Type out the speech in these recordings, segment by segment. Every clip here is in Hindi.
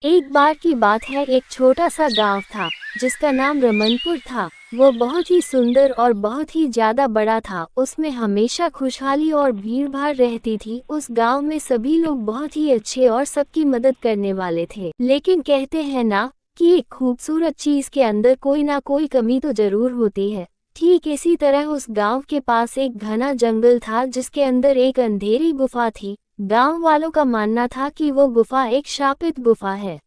एक बार की बात है, एक छोटा सा गांव था जिसका नाम रमनपुर था। वो बहुत ही सुंदर और बहुत ही ज्यादा बड़ा था। उसमें हमेशा खुशहाली और भीड़ भाड़ रहती थी। उस गांव में सभी लोग बहुत ही अच्छे और सबकी मदद करने वाले थे। लेकिन कहते हैं ना कि एक खूबसूरत चीज के अंदर कोई ना कोई कमी तो जरूर होती है। ठीक इसी तरह उस गांव के पास एक घना जंगल था जिसके अंदर एक अंधेरी गुफा थी। गांव वालों का मानना था कि वो गुफा एक शापित गुफा है,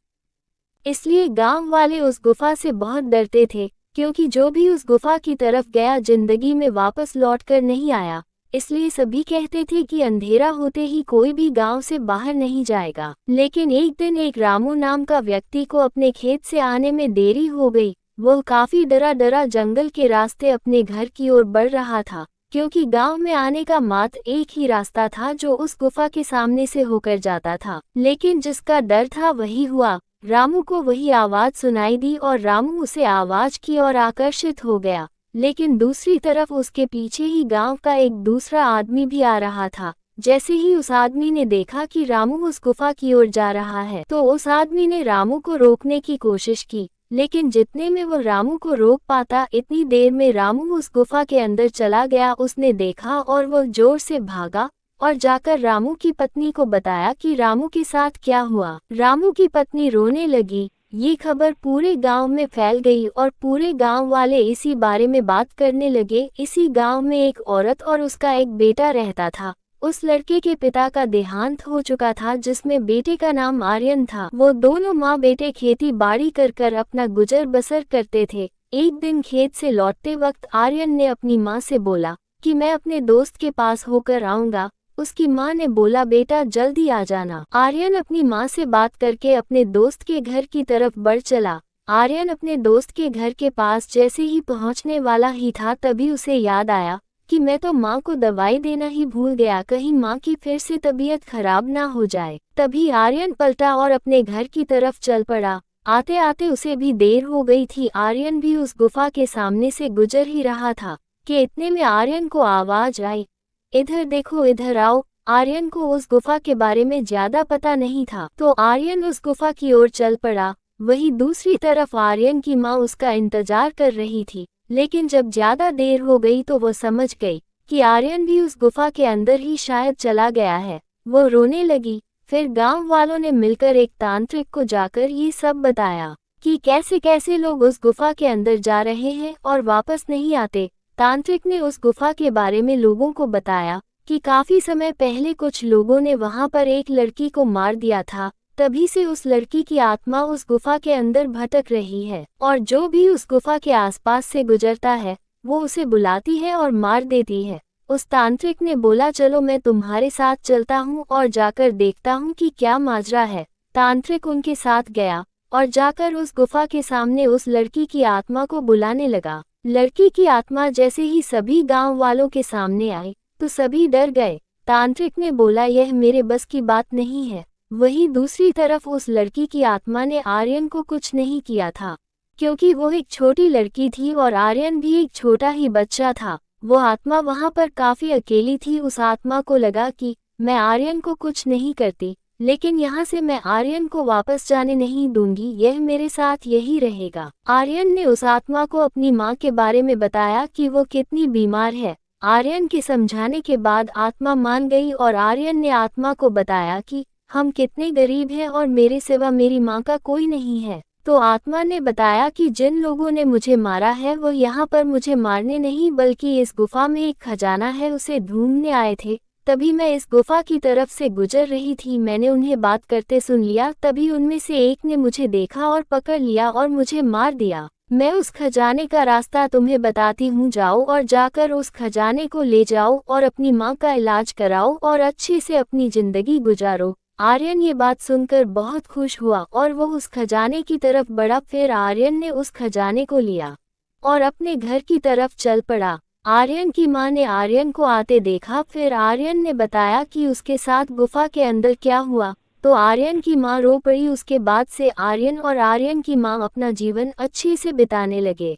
इसलिए गांव वाले उस गुफा से बहुत डरते थे, क्योंकि जो भी उस गुफा की तरफ गया जिंदगी में वापस लौटकर नहीं आया। इसलिए सभी कहते थे कि अंधेरा होते ही कोई भी गांव से बाहर नहीं जाएगा। लेकिन एक दिन एक रामू नाम का व्यक्ति को अपने खेत से आने में देरी हो गई। वो काफी डरा डरा जंगल के रास्ते अपने घर की ओर बढ़ रहा था, क्योंकि गांव में आने का मात्र एक ही रास्ता था जो उस गुफा के सामने से होकर जाता था। लेकिन जिसका डर था वही हुआ। रामू को वही आवाज सुनाई दी और रामू उसे आवाज की ओर आकर्षित हो गया। लेकिन दूसरी तरफ उसके पीछे ही गांव का एक दूसरा आदमी भी आ रहा था। जैसे ही उस आदमी ने देखा कि रामू उस गुफा की ओर जा रहा है, तो उस आदमी ने रामू को रोकने की कोशिश की। लेकिन जितने में वो रामू को रोक पाता, इतनी देर में रामू उस गुफा के अंदर चला गया। उसने देखा और वो जोर से भागा और जाकर रामू की पत्नी को बताया कि रामू के साथ क्या हुआ। रामू की पत्नी रोने लगी। ये खबर पूरे गांव में फैल गई और पूरे गांव वाले इसी बारे में बात करने लगे। इसी गांव में एक औरत और उसका एक बेटा रहता था। उस लड़के के पिता का देहांत हो चुका था, जिसमें बेटे का नाम आर्यन था। वो दोनों माँ बेटे खेती बाड़ी कर अपना गुजर बसर करते थे। एक दिन खेत से लौटते वक्त आर्यन ने अपनी माँ से बोला कि मैं अपने दोस्त के पास होकर आऊंगा। उसकी माँ ने बोला, बेटा जल्दी आ जाना। आर्यन अपनी माँ से बात करके अपने दोस्त के घर की तरफ बढ़ चला। आर्यन अपने दोस्त के घर के पास जैसे ही पहुँचने वाला ही था, तभी उसे याद आया कि मैं तो माँ को दवाई देना ही भूल गया, कहीं माँ की फिर से तबीयत खराब ना हो जाए। तभी आर्यन पलटा और अपने घर की तरफ चल पड़ा। आते आते उसे भी देर हो गई थी। आर्यन भी उस गुफा के सामने से गुजर ही रहा था कि इतने में आर्यन को आवाज आई, इधर देखो, इधर आओ। आर्यन को उस गुफा के बारे में ज्यादा पता नहीं था, तो आर्यन उस गुफा की ओर चल पड़ा। वहीं दूसरी तरफ आर्यन की माँ उसका इंतजार कर रही थी। लेकिन जब ज्यादा देर हो गई तो वो समझ गई कि आर्यन भी उस गुफा के अंदर ही शायद चला गया है। वो रोने लगी। फिर गांव वालों ने मिलकर एक तांत्रिक को जाकर ये सब बताया कि कैसे कैसे लोग उस गुफा के अंदर जा रहे हैं और वापस नहीं आते। तांत्रिक ने उस गुफा के बारे में लोगों को बताया कि काफी समय पहले कुछ लोगों ने वहां पर एक लड़की को मार दिया था। तभी से उस लड़की की आत्मा उस गुफा के अंदर भटक रही है, और जो भी उस गुफा के आसपास से गुजरता है वो उसे बुलाती है और मार देती है। उस तांत्रिक ने बोला, चलो मैं तुम्हारे साथ चलता हूँ और जाकर देखता हूँ कि क्या माजरा है। तांत्रिक उनके साथ गया और जाकर उस गुफा के सामने उस लड़की की आत्मा को बुलाने लगा। लड़की की आत्मा जैसे ही सभी गांव वालों के सामने आई तो सभी डर गए। तांत्रिक ने बोला, यह मेरे बस की बात नहीं है। वहीं दूसरी तरफ उस लड़की की आत्मा ने आर्यन को कुछ नहीं किया था, क्योंकि वो एक छोटी लड़की थी और आर्यन भी एक छोटा ही बच्चा था। वो आत्मा वहां पर काफी अकेली थी। उस आत्मा को लगा कि मैं आर्यन को कुछ नहीं करती, लेकिन यहाँ से मैं आर्यन को वापस जाने नहीं दूंगी, यह मेरे साथ यही रहेगा। आर्यन ने उस आत्मा को अपनी माँ के बारे में बताया कि वो कितनी बीमार है। आर्यन के समझाने के बाद आत्मा मान गई और आर्यन ने आत्मा को बताया कि हम कितने गरीब हैं और मेरे सिवा मेरी माँ का कोई नहीं है। तो आत्मा ने बताया कि जिन लोगों ने मुझे मारा है वो यहाँ पर मुझे मारने नहीं बल्कि इस गुफा में एक खजाना है उसे ढूंढने आए थे। तभी मैं इस गुफा की तरफ से गुजर रही थी, मैंने उन्हें बात करते सुन लिया। तभी उनमें से एक ने मुझे देखा और पकड़ लिया और मुझे मार दिया। मैं उस खजाने का रास्ता तुम्हें बताती हूँ, जाओ और जाकर उस खजाने को ले जाओ और अपनी माँ का इलाज कराओ और अच्छे से अपनी जिंदगी गुजारो। आर्यन ये बात सुनकर बहुत खुश हुआ और वो उस खजाने की तरफ बढ़ा। फिर आर्यन ने उस खजाने को लिया और अपने घर की तरफ चल पड़ा। आर्यन की माँ ने आर्यन को आते देखा। फिर आर्यन ने बताया कि उसके साथ गुफा के अंदर क्या हुआ, तो आर्यन की माँ रो पड़ी। उसके बाद से आर्यन और आर्यन की माँ अपना जीवन अच्छे से बिताने लगे।